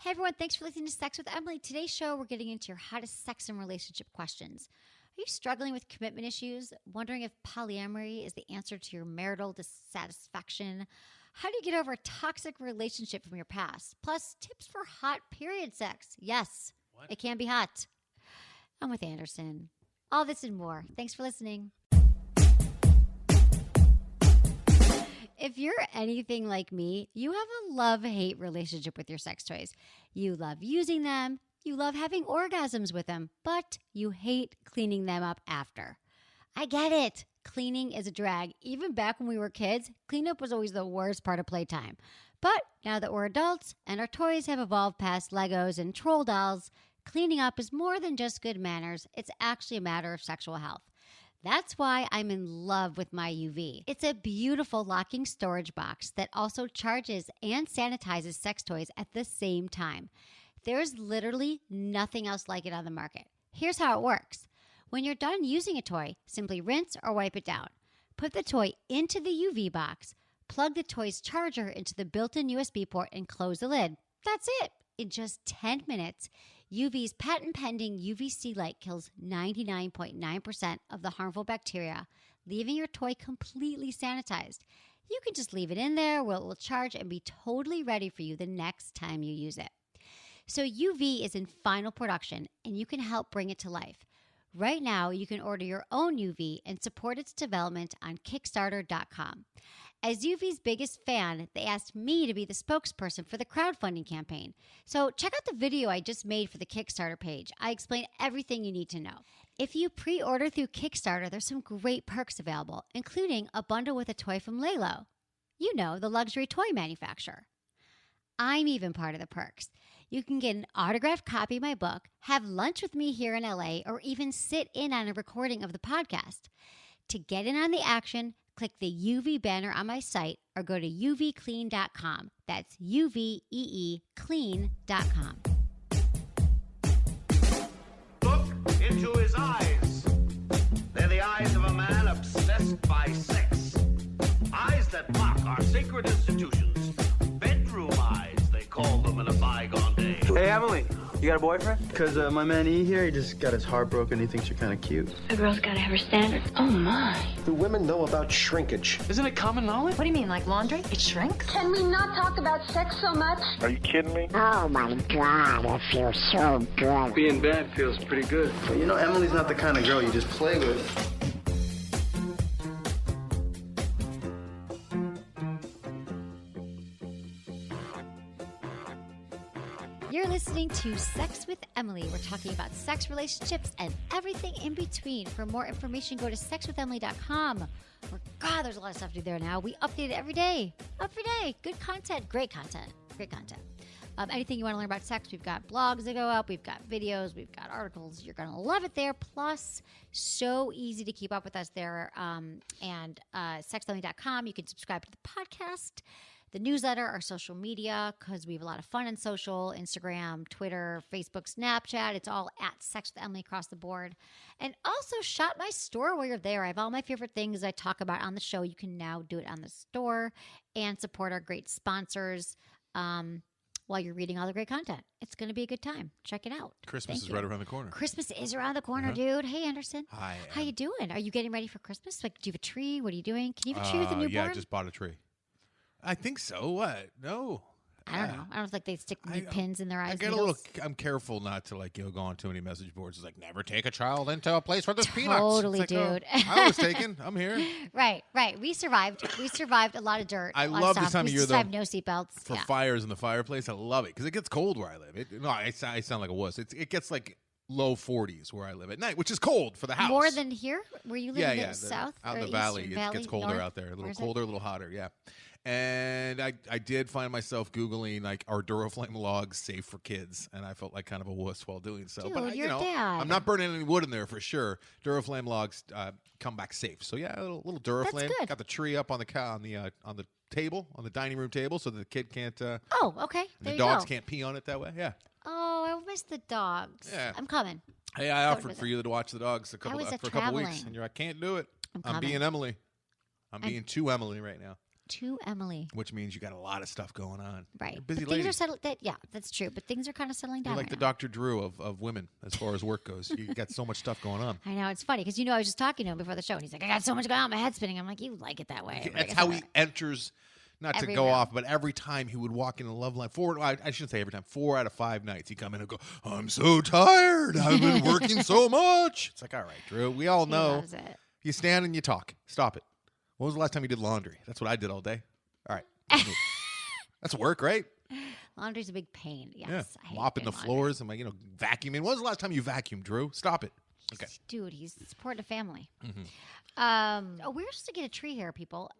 Hey everyone, thanks for listening to Sex with Emily. Today's show, we're getting into your hottest sex and relationship questions. Are you struggling with commitment issues? Wondering if polyamory is the answer to your marital dissatisfaction? How do you get over a toxic relationship from your past? Plus, tips for hot period sex. Yes, It can be hot. I'm with Anderson. All this and more. Thanks for listening. If you're anything like me, you have a love-hate relationship with your sex toys. You love using them, you love having orgasms with them, but you hate cleaning them up after. I get it. Cleaning is a drag. Even back when we were kids, cleanup was always the worst part of playtime. But now that we're adults and our toys have evolved past Legos and troll dolls, cleaning up is more than just good manners. It's actually a matter of sexual health. That's why I'm in love with my UV. It's a beautiful locking storage box that also charges and sanitizes sex toys at the same time. There's literally nothing else like it on the market. Here's how it works. When you're done using a toy, simply rinse or wipe it down. Put the toy into the UV box, plug the toy's charger into the built-in USB port, and close the lid. That's it. In just 10 minutes, UV's patent-pending UVC light kills 99.9% of the harmful bacteria, leaving your toy completely sanitized. You can just leave it in there where it will charge and be totally ready for you the next time you use it. So UV is in final production, and you can help bring it to life. Right now, you can order your own UV and support its development on Kickstarter.com. As UV's biggest fan, they asked me to be the spokesperson for the crowdfunding campaign. So check out the video I just made for the Kickstarter page. I explain everything you need to know. If you pre-order through Kickstarter, there's some great perks available, including a bundle with a toy from Lalo. You know, the luxury toy manufacturer. I'm even part of the perks. You can get an autographed copy of my book, have lunch with me here in LA, or even sit in on a recording of the podcast. To get in on the action, click the UV banner on my site or go to uvclean.com. That's UVEE clean.com. Look into his eyes. They're the eyes of a man obsessed by sex. Eyes that mock our sacred institutions. Bedroom eyes, they call them in a bygone day. Hey, Emily, you got a boyfriend? Because my man E here, he just got his heart broken. He thinks you're kind of cute. A girl's got to have her standards. Oh, my. Do women know about shrinkage? Isn't it common knowledge? What do you mean, like laundry? It shrinks? Can we not talk about sex so much? Are you kidding me? Oh my God, it feels so good. Being bad feels pretty good. But you know, Emily's not the kind of girl you just play with. You're listening to Sex with Emily. We're talking about sex, relationships, and everything in between. For more information, go to sexwithemily.com. God, there's a lot of stuff to do there now. We update it every day. Every day. Good content. Great content. Great content. Anything you want to learn about sex, we've got blogs that go up. We've got videos. We've got articles. You're going to love it there. Plus, so easy to keep up with us there. And sexwithemily.com. You can subscribe to the podcast, the newsletter, our social media, because we have a lot of fun on social, Instagram, Twitter, Facebook, Snapchat. It's all at Sex with Emily across the board. And also shop my store while you're there. I have all my favorite things I talk about on the show. You can now do it on the store and support our great sponsors while you're reading all the great content. It's going to be a good time. Check it out. Christmas is right around the corner. Christmas is around the corner, dude. Hey, Anderson. Hi. How you doing? Are you getting ready for Christmas? Like, do you have a tree? What are you doing? Can you have a tree with a newborn? Yeah, I just bought a tree. I think so. What? No. I don't know. I don't think they stick pins in their eyes. I get a little. I'm careful not to go on too many message boards. It's like never take a child into a place where there's peanuts. Totally, it's like, dude. I was taken. I'm here. Right. We survived. We survived a lot of dirt. I love this time of year though. We survived no seatbelts. For fires in the fireplace, I love it because it gets cold where I live. I sound like a wuss. It gets like low 40s where I live at night, which is cold for the house. More than here, where you live in the south, out in the east, valley. It gets colder north? out there. A little colder, a little hotter. Yeah. And I did find myself Googling like, are Duraflame logs safe for kids? And I felt like kind of a wuss while doing so. Dude, but your dad. I'm not burning any wood in there for sure. Duraflame logs come back safe. So yeah, a little Duraflame. That's good. Got the tree up on the table, on the dining room table, so the kid can't. Oh, okay. There the you dogs go. can't pee on it that way. Yeah. Oh, I miss the dogs. Yeah. I'm coming. Hey, I offered for you to watch the dogs for a couple weeks, and you're like, I can't do it. I'm being Emily. I'm being too Emily right now. to Emily. Which means you got a lot of stuff going on. Right. You're a busy But lady. things are settled. Yeah, that's true. But things are kind of settling down. You're like right the now. Dr. Drew of women as far as work goes. You got so much stuff going on. I know. It's funny because, I was just talking to him before the show and he's like, I got so much going on. My head's spinning. I'm like, you like it that way. But I That's guess how I he like it. enters, not Every to go room. off, but every time he would walk in a love line, I shouldn't say every time, 4 out of 5 nights, he'd come in and go, I'm so tired. I've been working so much. It's like, all right, Drew, we all He know. loves it. You stand and you talk. Stop it. When was the last time you did laundry? That's what I did all day. All right. That's work, right? Laundry's a big pain. Yes. Yeah. I hate Mopping the doing laundry. floors and, vacuuming. When was the last time you vacuumed, Drew? Stop it. Okay. Dude, he's supporting a family. Mm-hmm. We're supposed to get a tree here, people.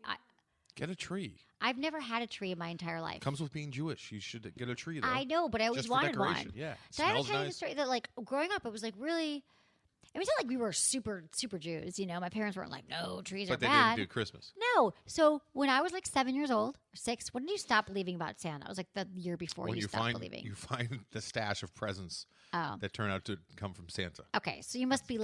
Get a tree. I've never had a tree in my entire life. Comes with being Jewish. You should get a tree, though. I know, but I always Just for wanted decoration. one. Yeah. So I had to Smells tell you the nice. story that, growing up, it was really. It's not like we were super, super Jews. My parents weren't like, no, trees But are they bad. didn't do Christmas. No. So when I was 7 years old, or 6, when did you stop believing about Santa? It was the year before When you you stopped find believing. you find the stash of presents Oh. that turn out to come from Santa. Okay, so you must be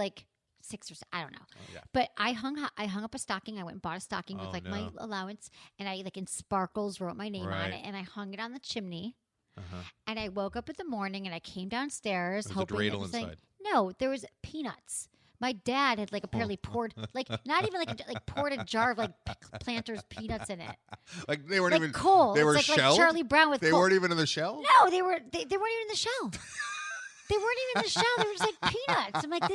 6 or 7. I don't know. Oh, yeah. But I hung up a stocking. I went and bought a stocking with Oh, my no. allowance, and I in sparkles wrote my name on Right. it, and I hung it on the chimney. Uh-huh. And I woke up in the morning, and I came downstairs There was a hoping it dreidel was inside. no, there was peanuts. My dad had apparently poured not even poured a jar of Planters peanuts in it. They weren't even coal. They It's were like shelled. Charlie Brown with They coal. weren't even in the shell. No, they weren't even in the shell. They weren't even in the shell. They were just peanuts. I'm like,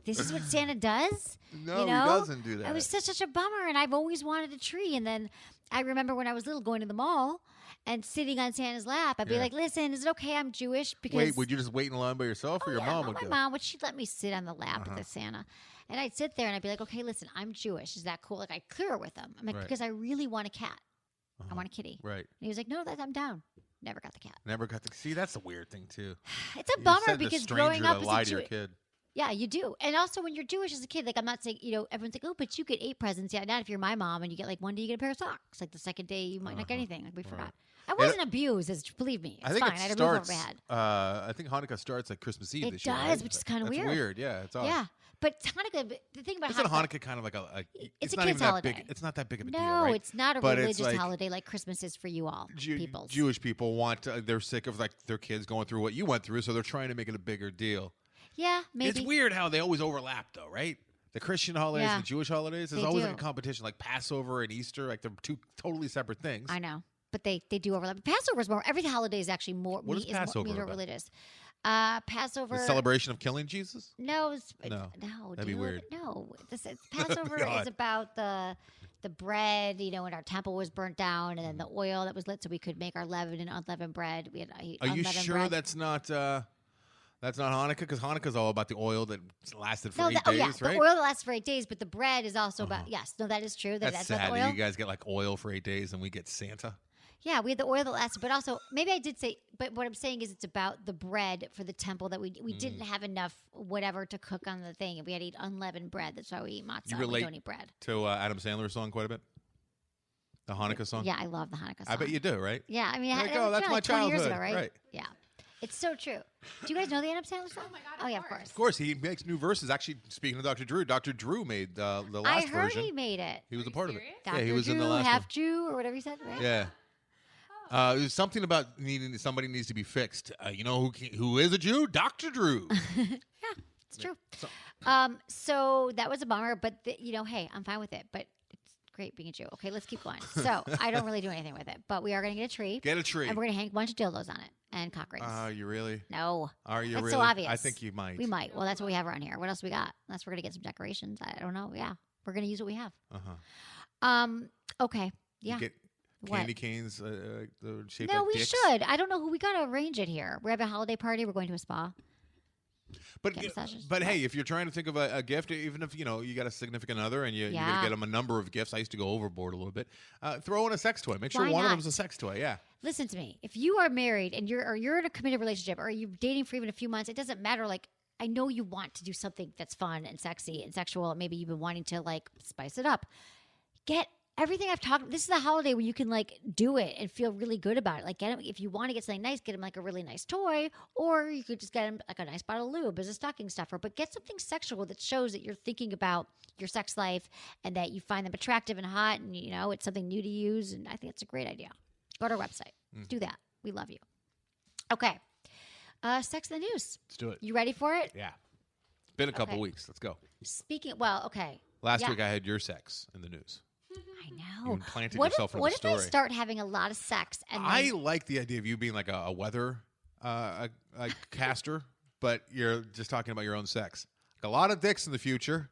this is what Santa does? No, he doesn't do that. It was such a bummer, and I've always wanted a tree. And then I remember when I was little going to the mall and sitting on Santa's lap, I'd be Yeah. like, listen, is it okay I'm Jewish? Because Wait, would you just wait in line by yourself, or your mom would my go? mom, she'd let me sit on the lap of the Santa. And I'd sit there and I'd be like, okay, listen, I'm Jewish. Is that cool? I'd clear it with him. I'm like, Right. because I really want a cat. I want a kitty. Right. And he was like, no, I'm down. Never got the cat. Never got to see. That's the weird thing too. It's a You bummer said the because stranger growing up to as lie a to your Jew, kid. yeah, you do. And also when you're Jewish as a kid, I'm not saying, everyone's like, oh, but you get 8 presents. Yeah, not if you're my mom and you get one day you get a pair of socks. The second day you might not get anything. We forgot. I wasn't abused, believe me. It's I think fine. it I had to move starts. over my head. I think Hanukkah starts at Christmas Eve It this year. does, right? which is kinda That's weird. weird. Yeah, it's odd. Yeah. But Hanukkah, the thing about Isn't Hanukkah kind of like a it's a not kid's even that holiday. big. It's not that big of a deal, No, right? it's not a But it's religious like holiday like Christmas is for you all people. Jewish people want they're sick of their kids going through what you went through, so they're trying to make it a bigger deal. Yeah, maybe. It's weird how they always overlap, though, right? The Christian holidays Yeah. and the Jewish holidays. There's They always do. a competition, like Passover and Easter. They're two totally separate things. I know. But they do overlap. Passover is more. Every holiday is actually more. What is Passover more about? religious. Passover. The celebration of killing Jesus. No, No. That'd be dude, weird. No, Passover God. is about the bread. And our temple was burnt down, and then the oil that was lit, so we could make our leavened and unleavened bread. We had Are you unleavened sure bread. that's not Hanukkah? Because Hanukkah's all about the oil that lasted for No, 8 that, oh days, yeah, right? the oil that lasts for 8 days, but the bread is also about. Yes, no, that is true. That's That's sad about the that oil. you guys get oil for 8 days and we get Santa. Yeah, we had the oil that lasted, but also maybe I did say. But what I'm saying is, it's about the bread for the temple that we didn't have enough whatever to cook on the thing, and we had to eat unleavened bread. That's why we eat matzah. You We relate don't eat bread. to Adam Sandler's song quite a bit? The Hanukkah song? Yeah, I love the Hanukkah song. I bet you do, right? Yeah, I mean, Like, that was that's my 20 years ago, childhood, right? right. Yeah, it's so true. Do you guys know the Adam Sandler song? Oh my god! Oh yeah, of course. Of course, he makes new verses. Actually, speaking of Dr. Drew made the I last heard version. he made it. He was a part of it. Dr. Yeah, he was Drew, in the last half one. Jew, or whatever he said, right? Yeah. It was something about somebody needs to be fixed. You know who is a Jew? Dr. Drew. It's true. So that was a bummer, but hey, I'm fine with it. But it's great being a Jew. Okay, let's keep going. So I don't really do anything with it, but we are going to get a tree. Get a tree. And we're going to hang a bunch of dildos on it and cock rings. You really? No. Are you That's really? so obvious. I think you might. We might. Well, that's what we have around here. What else we got? Unless we're going to get some decorations. I don't know. Yeah. We're going to use what we have. Okay. Yeah. You get What? candy canes shaped No, like we dicks. should. I don't know who we got to arrange it here. We're having a holiday party. We're going to a spa. But Get massages. but hey, if you're trying to think of a gift, even if you got a significant other and you're gonna get them a number of gifts, I used to go overboard a little bit. Throw in a sex toy. Make sure Why one of not? them's a sex toy. Yeah. Listen to me. If you are married and you're in a committed relationship or you're dating for even a few months, it doesn't matter. I know you want to do something that's fun and sexy and sexual, and maybe you've been wanting to spice it up. Get everything I've talked. This is a holiday where you can like do it and feel really good about it. Like get him if you want to get something nice, get him like a really nice toy, or you could just get him like a nice bottle of lube as a stocking stuffer. But get something sexual that shows that you're thinking about your sex life and that you find them attractive and hot, and you know it's something new to use. And I think it's a great idea. Go to our website. Do that. We love you. Okay. Sex in the news. Let's do it. You ready for it? Yeah. It's been a couple Okay. weeks. Let's go. Okay. Last Yeah. week I had your sex in the news. I You know. implanted What yourself if, in what the if story. I start having a lot of sex and then, I like the idea of you being like a weather a caster, but you're just talking about your own sex. Like a lot of dicks in the future.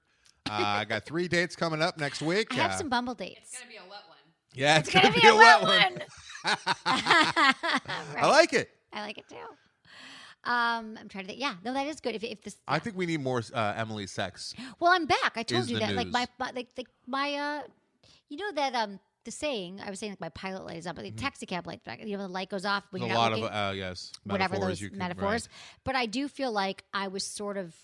I got 3 dates coming up next week. I have some Bumble dates. It's gonna be a wet one. Yeah, It's gonna be a wet one. I like it. I like it too. I'm trying to think. Yeah, no, that is good. If this, I think we need more Emily's sex. well, I'm back. I told Is you the that. Like news. my you know that the saying I was saying like my pilot light is up, but the taxi cab light, you know, the light goes off when There's a you're not lot looking, of yes, whatever metaphors those you can, metaphors. But I do feel like I was sort of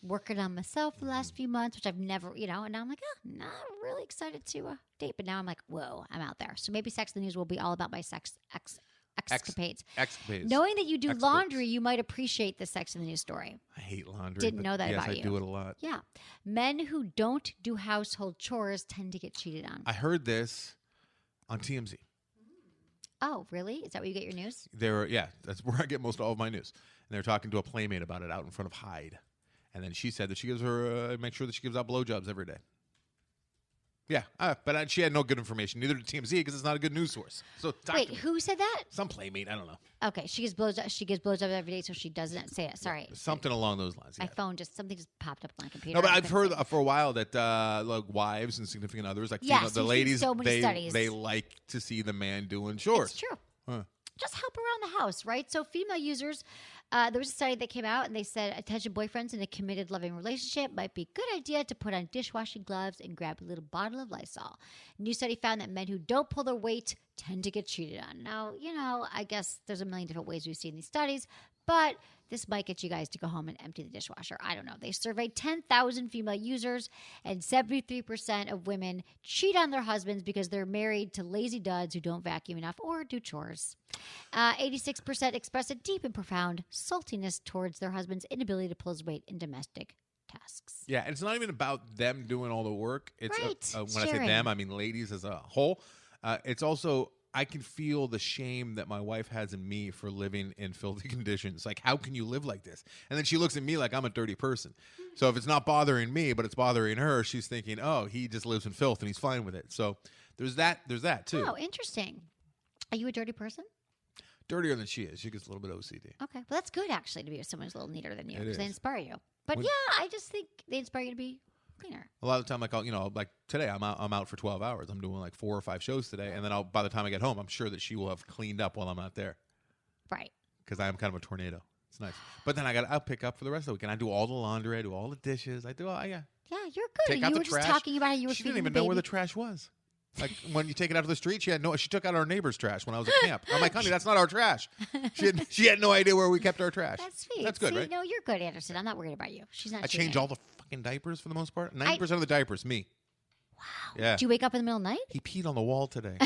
working on myself the last few months, which I've never, you know, and now I'm like, not really excited to date. But now I'm like, whoa, I'm out there. So maybe Sex in the News will be all about my sex escapades. Escapades. Knowing that you do Experts. laundry, you might appreciate the Sex in the News story. I hate laundry. Didn't but know that yes, about I you. do it a lot. Yeah. Men who don't do household chores tend to get cheated on. I heard this on TMZ. Oh, really? Is that where you get your news? That's where I get most all of my news. And they're talking to a playmate about it out in front of Hyde. And then she said that she gives her, make sure that she gives out blowjobs every day. Yeah, but she had no good information. Neither did TMZ because it's not a good news source. So Wait, who said that? some playmate, I don't know. Okay, she gives blowjobs every day, so she doesn't say it. Sorry, Something along those lines. my Yeah. phone something just popped up on my computer. No, but I I've couldn't heard say. for a while that like wives and significant others, like Yes, the we've seen ladies, so many studies. they like to see the man doing chores. It's true. Huh. Just help around the house, right? So female users, there was a study that came out and they said attention boyfriends in a committed loving relationship might be a good idea to put on dishwashing gloves and grab a little bottle of Lysol. A new study found that men who don't pull their weight tend to get cheated on. Now, you know, I guess there's a million different ways we've seen these studies, but this might get you guys to go home and empty the dishwasher. I don't know. They surveyed 10,000 female users, and 73% of women cheat on their husbands because they're married to lazy duds who don't vacuum enough or do chores. 86% express a deep and profound saltiness towards their husband's inability to pull his weight in domestic tasks. Yeah, and it's not even about them doing all the work. It's Right, when I say sharing. them, I mean ladies as a whole. It's also I can feel the shame that my wife has in me for living in filthy conditions. Like, how can you live like this? And then she looks at me like I'm a dirty person. So if it's not bothering me, but it's bothering her, she's thinking, oh, he just lives in filth and he's fine with it. So there's that too. Oh, interesting. Are you a dirty person? Dirtier than she is. She gets a little bit OCD. Okay. Well, that's good, actually, to be with someone who's a little neater than you It because they is. inspire you. But When- yeah, I just think they inspire you to be cleaner. A lot of the time, like today, I'm out for 12 hours. I'm doing like 4 or 5 shows today, and then by the time I get home, I'm sure that she will have cleaned up while I'm not there Right. because I am kind of a tornado. It's nice, but then I'll pick up for the rest of the week, and I do all the laundry, I do all the dishes, I do all yeah. Yeah, you're good. Take And out you the were trash. just talking about how you were She feeding didn't even the know where the baby. trash was. Like when you take it out to the street, she took out our neighbor's trash when I was at camp. I'm like, honey, that's not our trash. She had no idea where we kept our trash. That's sweet. That's good, See, right? No, you're good, Anderson. I'm not worried about you. She's not. I change cheating. all the fucking diapers for the most part. 90% of the diapers, me. Wow. Yeah. Do you wake up in the middle of the night? He peed on the wall today.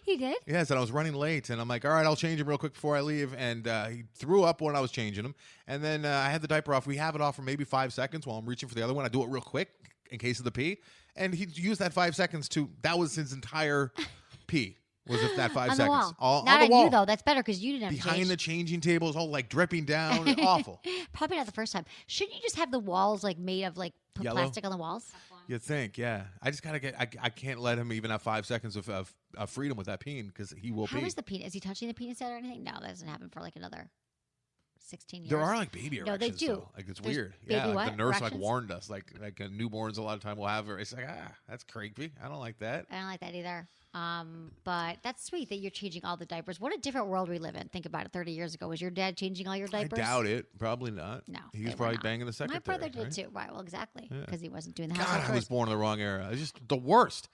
He did. Yes, and I was running late, and I'm like, all right, I'll change him real quick before I leave. And he threw up when I was changing him. And then I had the diaper off. We have it off for maybe 5 seconds while I'm reaching for the other one. I do it real quick in case of the pee. And he used that 5 seconds that was his entire pee, was that 5 On the seconds. wall. All, Not on the on wall. you though. That's better because you didn't have to Behind change. the changing table is all like dripping down. Awful. Probably not the first time. Shouldn't you just have the walls like made of like put Yellow? plastic on the walls? You'd think, yeah. I just got to get, I can't let him even have 5 seconds of freedom with that peeing because he will How pee. is the penis? Is he touching the penis yet or anything? No, that doesn't happen for like another 16 years. There are like baby erections. No, they do. Though. Like it's There's weird. baby Yeah, like what? the nurse Erections? warned us. Like newborns a lot of time will have. It's like that's creepy. I don't like that. I don't like that either. But that's sweet that you're changing all the diapers. What a different world we live in. Think about it. 30 years ago, was your dad changing all your diapers? I doubt it. Probably not. No, he they was were probably not. banging the secretary. My brother did right? too. Right. Well, exactly. Yeah. Because he wasn't doing the God, household I was chores. born in the wrong era. It's just the worst.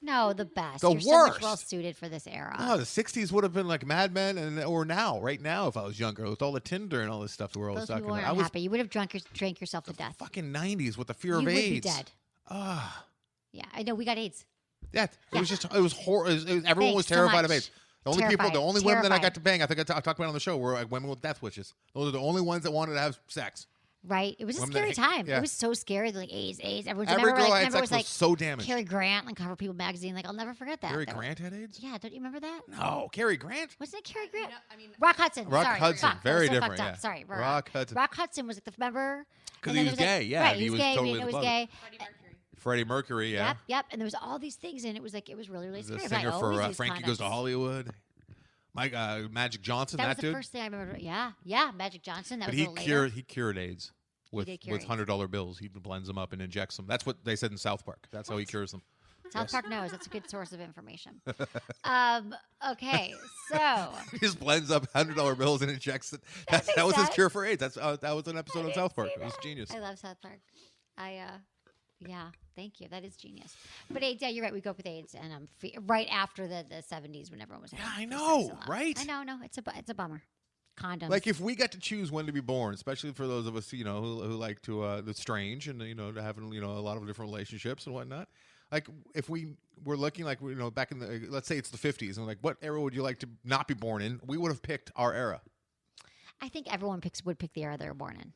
No, the best. The You're so much worst. well suited for this era. No, the '60s would have been like Mad Men, or now, right now, if I was younger, with all the Tinder and all this stuff the world was Those talking people about. weren't I was happy. You would have drank yourself to death. fucking '90s with the fear You of would AIDS. be dead. Ah, Yeah, I know. We got AIDS. Yeah, it was horrible. Everyone was Thanks so terrified of much. AIDS. The only Terrified. the only women that I Terrified. got to bang, I think I talked about it on the show, were like women with death wishes. Those are the only ones that wanted to have sex. Right. It was a Women scary that- time. yeah. It was so scary. Like AIDS. Everyone's Every girl I had sex was so damaged. Cary Grant on Cover People magazine. Like I'll never forget that. Cary That Grant had AIDS? Yeah, don't you remember that? No, Cary Grant? Wasn't it Cary Grant? Rock Hudson. Rock Sorry. Hudson. Fuck, Very that was so different, fucked up. yeah. Sorry. Rock Hudson. Rock Hudson was like the member. 'Cause and he then was there gay, yeah, Right, he he was was gay. totally We know he was above gay. Freddie Mercury, yeah. Yep. And there was all these things, and it was really, really The scary. singer But I for always used Frankie condoms. Goes to Hollywood. Magic Johnson, That that, was the dude. first thing I remember. Yeah, Magic Johnson. That But was a little later. he cured AIDS with did cure AIDS. $100 bills. He blends them up and injects them. That's what they said in South Park. That's how he cures them. South Park knows. That's a good source of information. Okay, so He just blends up $100 bills and injects it. That makes was his sense. cure for AIDS. That was an episode of didn't South Park. see It was that. genius. I love South Park. Yeah, thank you. That is genius. But AIDS, yeah, you're right. We go up with AIDS, and right after the 70s when everyone was having I sex know, a lot. right? I know, it's a bummer. Condoms. Like if we got to choose when to be born, especially for those of us, who like to the strange and to having a lot of different relationships and whatnot. Like if we were looking like back in the let's say it's the 50s and like what era would you like to not be born in? We would have picked our era. I think everyone would pick the era they were born in.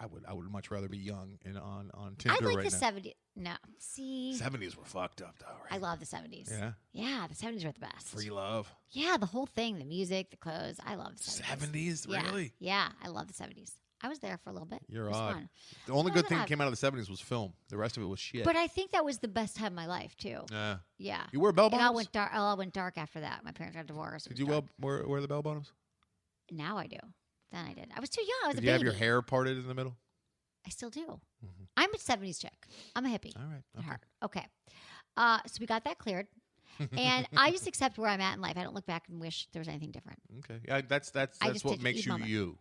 I would much rather be young and on Tinder I like right the now. 70s. No, see, 70s were fucked up though, right? I love the 70s. Yeah? The 70s were the best. Free love. Yeah, the whole thing, the music, the clothes. I love the 70s. 70s? Yeah. Really? Yeah, I love the 70s. I was there for a little bit. You're It was odd. fun. The only No, good no, thing no. that came out of the 70s was film. The rest of it was shit. But I think that was the best time of my life too. Yeah. Yeah. You wear bell It all bottoms? went dark. It all went dark after that. My parents got divorced. It Did was you dark. wear the bell bottoms? Now I do. Then I did. I was too young. I was Did a you baby. have your hair parted in the middle? I still do. I'm a 70s chick. I'm a hippie. All right. At Okay. heart. Okay. So we got that cleared. And I just accept where I'm at in life. I don't look back and wish there was anything different. Okay. Yeah, that's I just what take makes each you moment. you.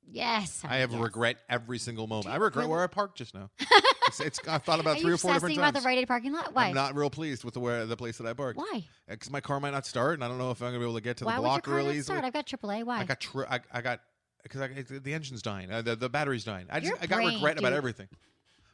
Yes. I have yes. regret every single moment. Do I you regret where really? I parked just now. I've thought about Are 3 you or 4 different obsessing times. about the Rite Aid parking lot? Why? I'm not real pleased with the place that I parked. Why? Because my car might not start, and I don't know if I'm gonna be able to get to Why the would your block car really not easily. start? I've got AAA. Why? I got because the engine's dying. The battery's dying. I Your got brain, regret about dude. everything.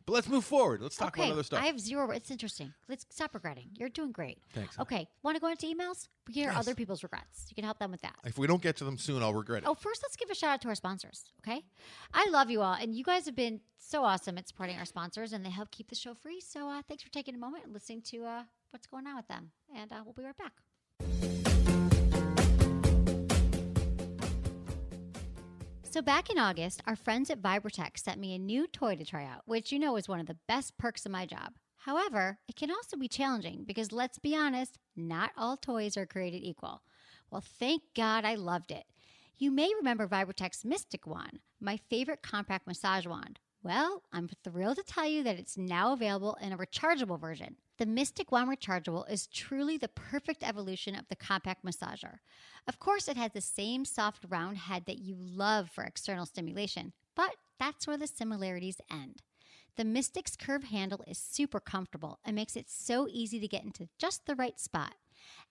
But let's move forward. Let's talk Okay, about other stuff. I have zero. It's interesting. Let's stop regretting. You're doing great. Thanks. Okay. Want to go into emails? We hear Yes. other people's regrets. You can help them with that. If we don't get to them soon, I'll regret it. Oh, first, let's give a shout out to our sponsors, okay? I love you all, and you guys have been so awesome at supporting our sponsors, and they help keep the show free. So thanks for taking a moment and listening to what's going on with them. And we'll be right back. So back in August, our friends at Vibratech sent me a new toy to try out, which is one of the best perks of my job. However, it can also be challenging because let's be honest, not all toys are created equal. Well, thank God I loved it. You may remember Vibratech's Mystic Wand, my favorite compact massage wand. Well, I'm thrilled to tell you that it's now available in a rechargeable version. The Mystic Wand Rechargeable is truly the perfect evolution of the compact massager. Of course, it has the same soft round head that you love for external stimulation, but that's where the similarities end. The Mystic's curved handle is super comfortable and makes it so easy to get into just the right spot.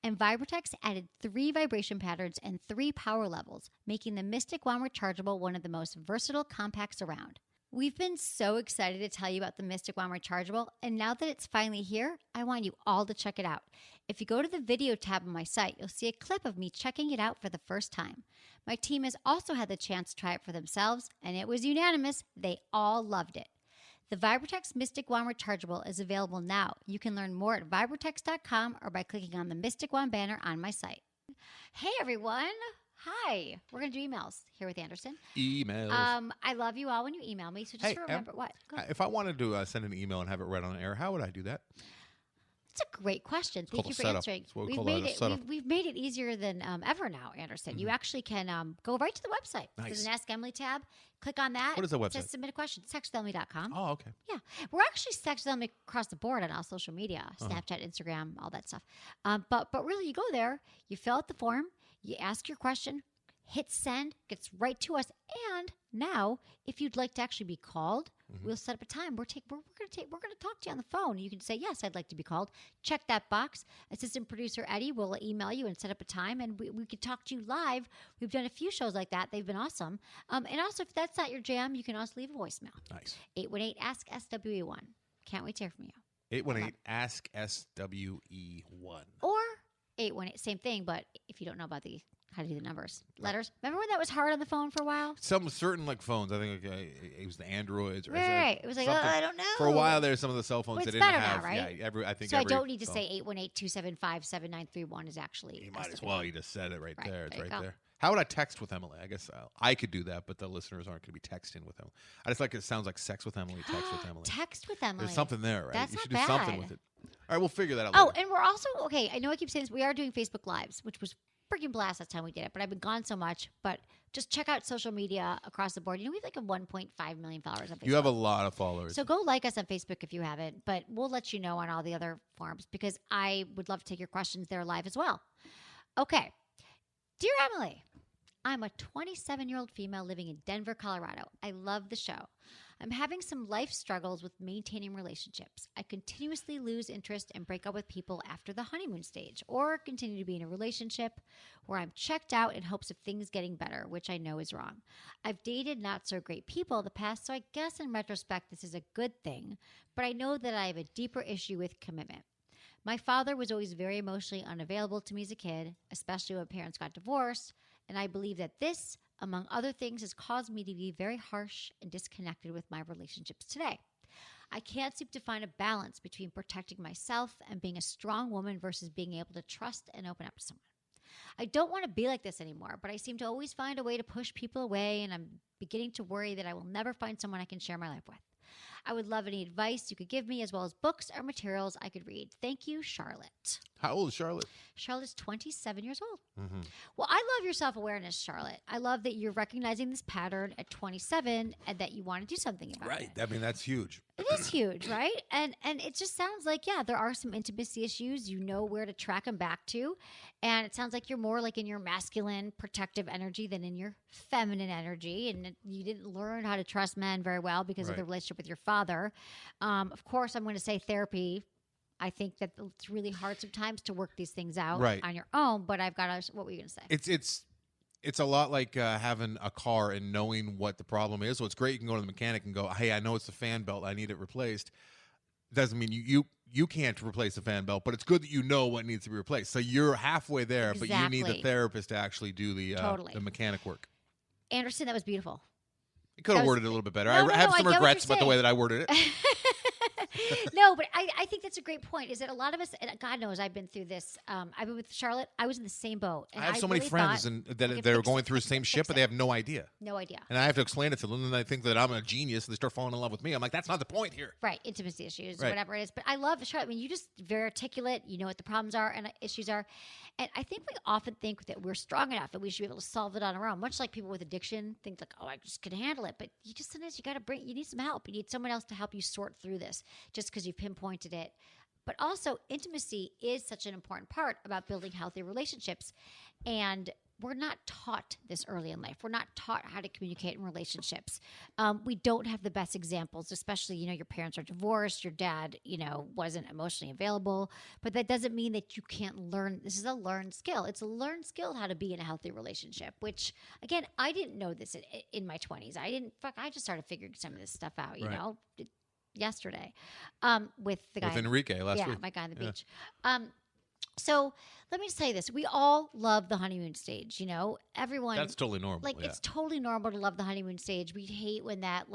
And Vibratech's added 3 vibration patterns and 3 power levels, making the Mystic Wand Rechargeable one of the most versatile compacts around. We've been so excited to tell you about the Mystic Wand Rechargeable, and now that it's finally here, I want you all to check it out. If you go to the video tab on my site, you'll see a clip of me checking it out for the first time. My team has also had the chance to try it for themselves, and it was unanimous. They all loved it. The Vibratech's Mystic Wand Rechargeable is available now. You can learn more at Vibratech.com or by clicking on the Mystic Wand banner on my site. Hey, everyone. Hi. We're going to do emails here with Anderson. Emails. I love you all when you email me. So just Hey, remember what? Go ahead. If I wanted to send an email and have it read on air, how would I do that? That's a great question. Thank called you a for setup. answering. It's what we We've call made a it. setup. We've made it easier than ever now, Anderson. You actually can go right to the website. Nice. There's an Ask Emily tab. Click on that. What is the It says website? submit a question. Sexwithemily.com. Oh, okay. Yeah. We're actually Sex with Emily across the board on all social media, Snapchat, Instagram, all that stuff. But really, you go there, you fill out the form, you ask your question, hit send, gets right to us. And now, if you'd like to actually be called, we'll set up a time. We're going to talk to you on the phone. You can say, yes, I'd like to be called. Check that box. Assistant producer Eddie will email you and set up a time, and we can talk to you live. We've done a few shows like that. They've been awesome. And also, if that's not your jam, you can also leave a voicemail. Nice. 818-ASK-SWE1. Can't wait to hear from you. 818-ASK-SWE1. Or 818, same thing, but if you don't know about how to do the numbers, letters. Remember when that was hard on the phone for a while? Some certain like phones, I think it was the Androids. Or Right. It was like, something. I don't know. For a while there, some of the cell phones But they it's didn't better have. now, right? Yeah, I think so I every don't need to phone. say 818-275-7931 is actually. You might as SWE1. well. You just said it right there. It's there you right go. there. How would I text with Emily? I guess I could do that, but the listeners aren't going to be texting with Emily. I just like it sounds like sex with Emily, text with Emily. Text with Emily. There's something there, right? That's you not should do something bad. with it. All right, we'll figure that out Oh, later. and we're also, okay, I know I keep saying this, we are doing Facebook Lives, which was freaking blast last time we did it, but I've been gone so much. But just check out social media across the board. You know, we have like a 1.5 million followers on Facebook. You have a lot of followers. So go like us on Facebook if you haven't, but we'll let you know on all the other forums because I would love to take your questions there live as well. Okay. Dear Emily, I'm a 27-year-old female living in Denver, Colorado. I love the show. I'm having some life struggles with maintaining relationships. I continuously lose interest and break up with people after the honeymoon stage or continue to be in a relationship where I'm checked out in hopes of things getting better, which I know is wrong. I've dated not so great people in the past, so I guess in retrospect this is a good thing, but I know that I have a deeper issue with commitment. My father was always very emotionally unavailable to me as a kid, especially when parents got divorced, and I believe that this, among other things, has caused me to be very harsh and disconnected with my relationships today. I can't seem to find a balance between protecting myself and being a strong woman versus being able to trust and open up to someone. I don't want to be like this anymore, but I seem to always find a way to push people away, and I'm beginning to worry that I will never find someone I can share my life with. I would love any advice you could give me, as well as books or materials I could read. Thank you, Charlotte. How old is Charlotte? Charlotte's 27 years old. Mm-hmm. Well, I love your self-awareness, Charlotte. I love that you're recognizing this pattern at 27 and that you want to do something about it. Right. I mean, that's huge. It is huge, right? And it just sounds like, yeah, there are some intimacy issues. You know where to track them back to. And it sounds like you're more like in your masculine, protective energy than in your feminine energy. And you didn't learn how to trust men very well because of the relationship with your father. Of course, I'm going to say therapy. I think that it's really hard sometimes to work these things out on your own. But I've got to, what were you going to say? It's a lot like having a car and knowing what the problem is. So it's great you can go to the mechanic and go, hey, I know it's the fan belt. I need it replaced. Doesn't mean you can't replace the fan belt, but it's good that you know what needs to be replaced. So you're halfway there, but you need the therapist to actually do the mechanic work. Anderson, that was beautiful. You could have worded it a little bit better. No, I have some I regrets about the way that I worded it. No, but I think that's a great point. Is that a lot of us, and God knows I've been through this. I've been with Charlotte. I was in the same boat. And I have so many friends that they're going through the same ship, but they have no idea. No idea. And I have to explain it to them, and they think that I'm a genius, and they start falling in love with me. I'm like, that's not the point here. Right, intimacy issues, or whatever it is. But I love Charlotte. I mean, you just very articulate. You know what the problems are and issues are. And I think we often think that we're strong enough and we should be able to solve it on our own. Much like people with addiction think like, oh, I just can handle it. But you just sometimes you need some help. You need someone else to help you sort through this just because you've pinpointed it. But also, intimacy is such an important part about building healthy relationships. And we're not taught this early in life. We're not taught how to communicate in relationships. We don't have the best examples, especially, your parents are divorced, your dad, wasn't emotionally available. But that doesn't mean that you can't learn. This is a learned skill. It's a learned skill how to be in a healthy relationship, which, again, I didn't know this in my 20s. I just started figuring some of this stuff out, yesterday with the guy. With Enrique last week. Yeah, my guy on the beach. So let me just say this. We all love the honeymoon stage, everyone. That's totally normal. It's totally normal to love the honeymoon stage. We hate when that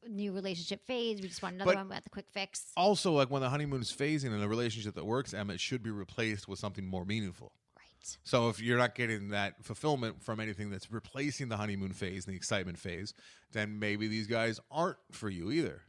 new relationship fades. We just want another one with the quick fix. Also, when the honeymoon's phasing in a relationship that works, Emma, it should be replaced with something more meaningful. Right. So if you're not getting that fulfillment from anything that's replacing the honeymoon phase and the excitement phase, then maybe these guys aren't for you either.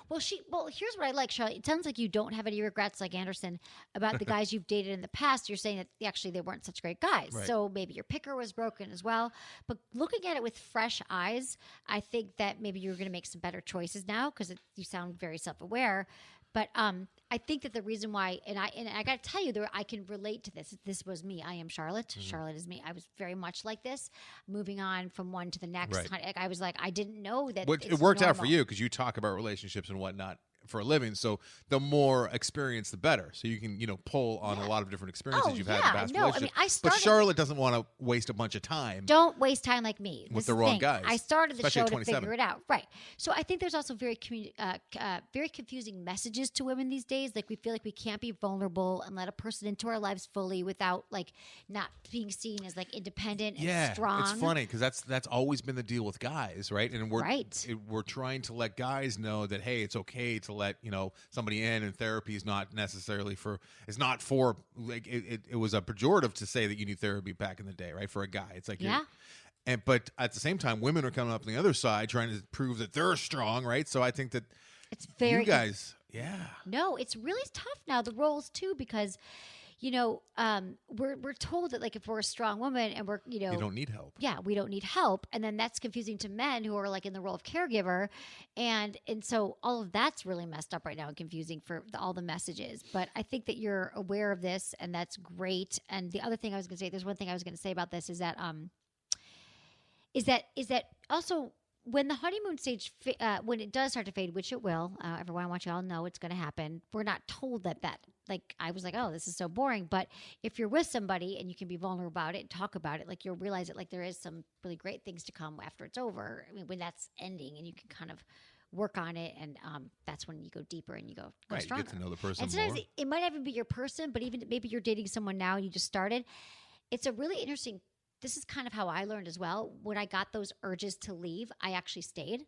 Well, here's what I like, Charlotte. It sounds like you don't have any regrets like Anderson about the guys you've dated in the past. You're saying that actually they weren't such great guys. Right. So maybe your picker was broken as well. But looking at it with fresh eyes, I think that maybe you're going to make some better choices now because you sound very self-aware. But I think that the reason why, and I got to tell you, I can relate to this. This was me. I am Charlotte. Mm-hmm. Charlotte is me. I was very much like this, moving on from one to the next. Right. I was like, I didn't know that. It worked out for you because you talk about relationships and whatnot for a living. So the more experience, the better. So you can, pull on a lot of different experiences you've had in past relationships. But Charlotte doesn't want to waste a bunch of time. Don't waste time like me. With the wrong guys. I started the Especially show at to figure it out. Right. So I think there's also very confusing messages to women these days. Like we feel like we can't be vulnerable and let a person into our lives fully without like not being seen as like independent and strong. It's funny because that's always been the deal with guys, right? And we're trying to let guys know that, hey, it's okay to let somebody in, and therapy is not necessarily for like it was a pejorative to say that you need therapy back in the day, right? For a guy, it's like but at the same time, women are coming up on the other side trying to prove that they're strong, right? So I think that it's very you guys, no, it's really tough now, the roles too, because we're told that like if we're a strong woman and we're you don't need help. Yeah, we don't need help, and then that's confusing to men who are like in the role of caregiver, and so all of that's really messed up right now and confusing for all the messages. But I think that you're aware of this, and that's great. And the other thing I was going to say, there's one thing I was going to say about this is that also when the honeymoon stage, when it does start to fade, which it will, everyone, I want you all to know it's going to happen. We're not told that like, I was like, oh, this is so boring. But if you're with somebody and you can be vulnerable about it and talk about it, like you'll realize that like there is some really great things to come after it's over. I mean, when that's ending and you can kind of work on it, and that's when you go deeper and you go stronger. You get to know the person and sometimes more. It might even be your person, but even maybe you're dating someone now and you just started. It's a really interesting. This is kind of how I learned as well. When I got those urges to leave, I actually stayed.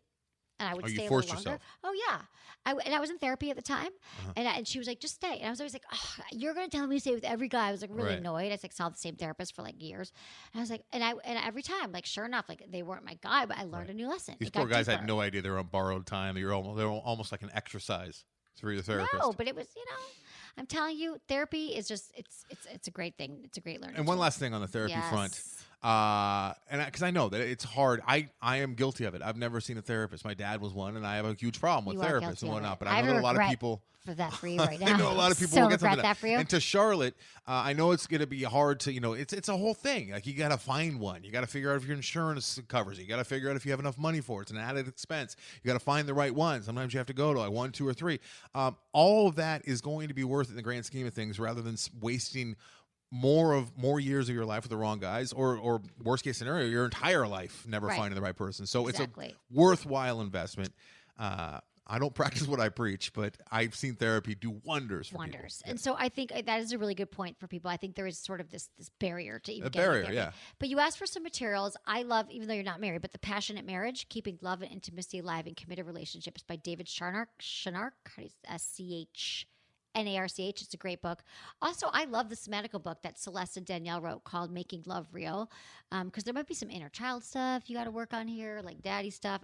And I would stay a little longer. Yourself. Oh, yeah. I was in therapy at the time. And she was like, just stay. And I was always like, oh, you're going to tell me to stay with every guy. I was like really annoyed. I saw the same therapist for like years. And I was like, and every time, like sure enough, like they weren't my guy, but I learned a new lesson. These poor guys had no idea they were on borrowed time. They were almost like an exercise for your therapist. No, but it was, I'm telling you, therapy is just, it's a great thing. It's a great learning. And one last thing on the therapy front. And because I know that it's hard. I am guilty of it. I've never seen a therapist. My dad was one, and I have a huge problem with therapists and whatnot. But I know that a lot of people for that for you right now. I know a lot of people so will get regret something that for you. And to Charlotte, I know it's going to be hard to, it's a whole thing. Like you got to find one. You got to figure out if your insurance covers it. You got to figure out if you have enough money for it. It's an added expense. You got to find the right one. Sometimes you have to go to like 1, 2, or 3. All of that is going to be worth it in the grand scheme of things, rather than wasting more years of your life with the wrong guys, or worst case scenario, your entire life never finding the right person. So it's a worthwhile investment. I don't practice what I preach, but I've seen therapy do wonders for people. And so I think that is a really good point for people. I think there is sort of this barrier to even getting therapy. Yeah. But you asked for some materials. I love, even though you're not married, but The Passionate Marriage, Keeping Love and Intimacy Alive in Committed Relationships by David Schnarch. SCHNARCH. It's a great book. Also, I love the Somatical book that Celeste and Danielle wrote called Making Love Real, because there might be some inner child stuff you got to work on here, like daddy stuff.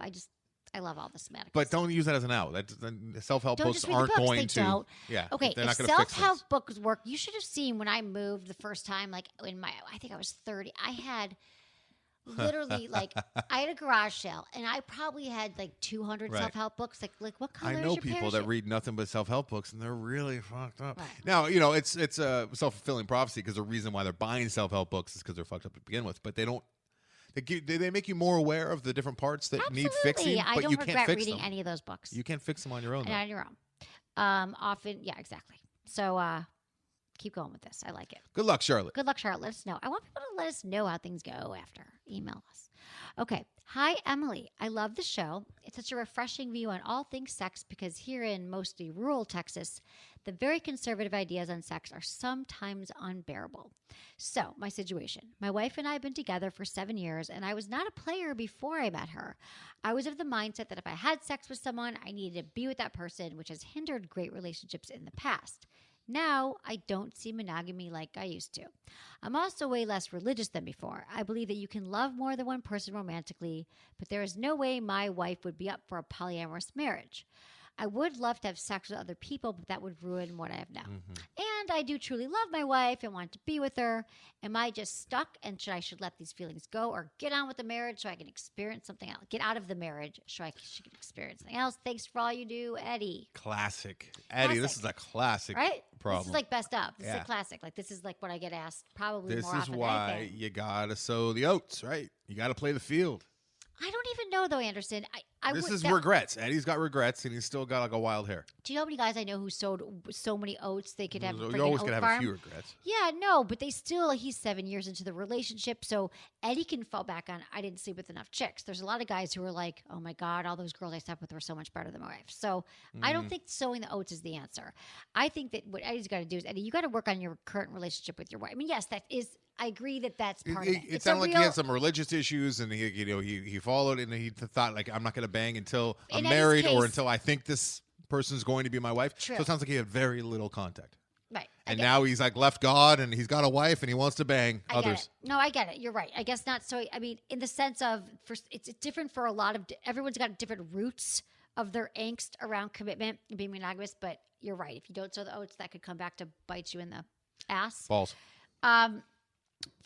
I love all the Somatical But stuff. don't use that as an out. Self-help Don't books just read aren't the books. going They to. don't. Yeah. Okay, they're if not going to fix self-help things. books work, you should have seen when I moved the first time, like I think I was 30. I had literally I had a garage sale, and I probably had like 200 self-help books. Like what color? I know is your people that parachute? read nothing but self-help books, and they're really fucked up. Right. Now, it's a self-fulfilling prophecy, because the reason why they're buying self-help books is because they're fucked up to begin with. But they don't. They make you more aware of the different parts that Absolutely. need fixing, I but don't you can't regret fix reading them. any of those books. You can't fix them on your own. And on your own. Often, yeah, exactly. So keep going with this. I like it. Good luck, Charlotte. Good luck, Charlotte. Let us know. I want people to let us know how things go after. Email us. Okay. Hi, Emily. I love the show. It's such a refreshing view on all things sex, because here in mostly rural Texas, the very conservative ideas on sex are sometimes unbearable. So, my situation. My wife and I have been together for 7 years, and I was not a player before I met her. I was of the mindset that if I had sex with someone, I needed to be with that person, which has hindered great relationships in the past. Now, I don't see monogamy like I used to. I'm also way less religious than before. I believe that you can love more than one person romantically, but there is no way my wife would be up for a polyamorous marriage. I would love to have sex with other people, but that would ruin what I have now. And I do truly love my wife and want to be with her. Am I just stuck, and should let these feelings go, or get on with the marriage so I can experience something else? Get out of the marriage so I can experience something else. Thanks for all you do, Eddie. Classic. Eddie, this is a classic problem. This is like best of. This is Yeah. a classic. Like, this is like what I get asked probably This more is often why than anything. you got to sow the oats, right? You got to play the field. I don't even know, though, Anderson. This is regrets. Eddie's got regrets, and he's still got like a wild hair. Do you know how many guys I know who sowed so many oats they could have? You're always gonna have a few regrets. Yeah, no, but he's 7 years into the relationship, so Eddie can fall back on. I didn't sleep with enough chicks. There's a lot of guys who are like, oh my god, all those girls I slept with were so much better than my wife. So I don't think sowing the oats is the answer. I think that what Eddie's got to do is, Eddie, you got to work on your current relationship with your wife. I mean, yes, that is. I agree that that's part of it. It sounded like he had some religious issues, and he followed, and he thought like, I'm not going to bang until I'm married or until I think this person's going to be my wife. True. So it sounds like he had very little contact. Right. And now he's like left God, and he's got a wife, and he wants to bang I others. Get it. No, I get it. You're right. I guess not. So I mean, in the sense of, it's different for a lot of. Everyone's got different roots of their angst around commitment and being monogamous. But you're right. If you don't sow the oats, that could come back to bite you in the ass. Balls.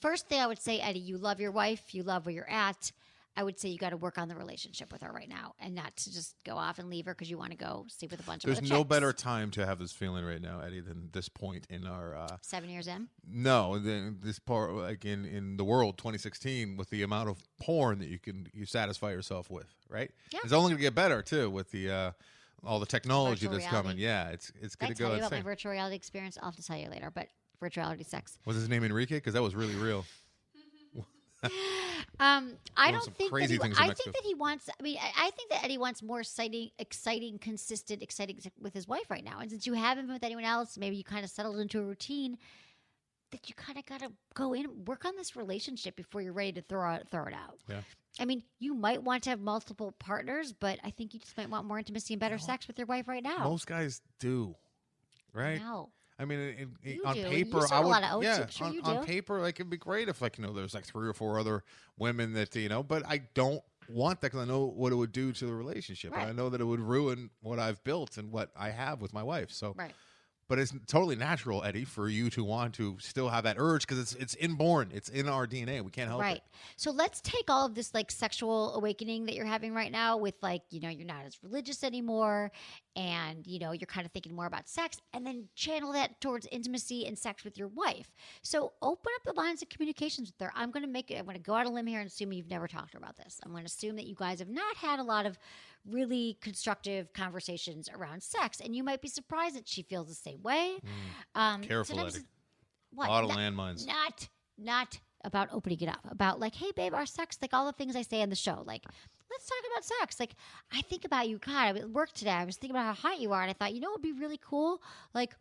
First thing I would say, Eddie, you love your wife. You love where you're at. I would say you got to work on the relationship with her right now, and not to just go off and leave her because you want to go sleep with a bunch of other There's no chicks. better time to have this feeling right now, Eddie, than this point in our 7 years in. No, this part like in the world 2016 with the amount of porn that you satisfy yourself with, right? Yeah. It's only going to get better too with the all the technology Virtual that's reality. coming. Yeah, it's going to go Did I tell you about insane. my virtual reality experience? I'll have to tell you later, but virtual reality sex. Was his name Enrique? Because that was really real. I Doing don't some think crazy that things he, in I think Mexico. that he wants. I mean, I think that Eddie wants more exciting, consistent, exciting with his wife right now. And since you haven't been with anyone else, maybe you kind of settled into a routine that you kind of got to go in, work on this relationship before you're ready to throw it out. Yeah. I mean, you might want to have multiple partners, but I think you just might want more intimacy and better sex with your wife right now. Most guys do, right? No. I mean, You on do. You paper, sold I a would. lot of oats. Yeah, I'm sure you on do. paper, like it'd be great if there's like 3 or 4 other women that but I don't want that because I know what it would do to the relationship, Right. and I know that it would ruin what I've built and what I have with my wife. So, Right. But it's totally natural, Eddie, for you to want to still have that urge because it's inborn. It's in our DNA. We can't help Right. it. So let's take all of this like sexual awakening that you're having right now with like, you're not as religious anymore and, you're kind of thinking more about sex and then channel that towards intimacy and sex with your wife. So open up the lines of communications with her. I'm going to go out on a limb here and assume you've never talked to her about this. I'm going to assume that you guys have not had a lot of really constructive conversations around sex, and you might be surprised that she feels the same way. Careful, Sometimes Eddie. what? A lot of landmines. Not about opening it up. About like, hey, babe, our sex, like all the things I say on the show. Like, let's talk about sex. Like, I think about you. God, I was at work today. I was thinking about how hot you are, and I thought, it would be really cool. Like,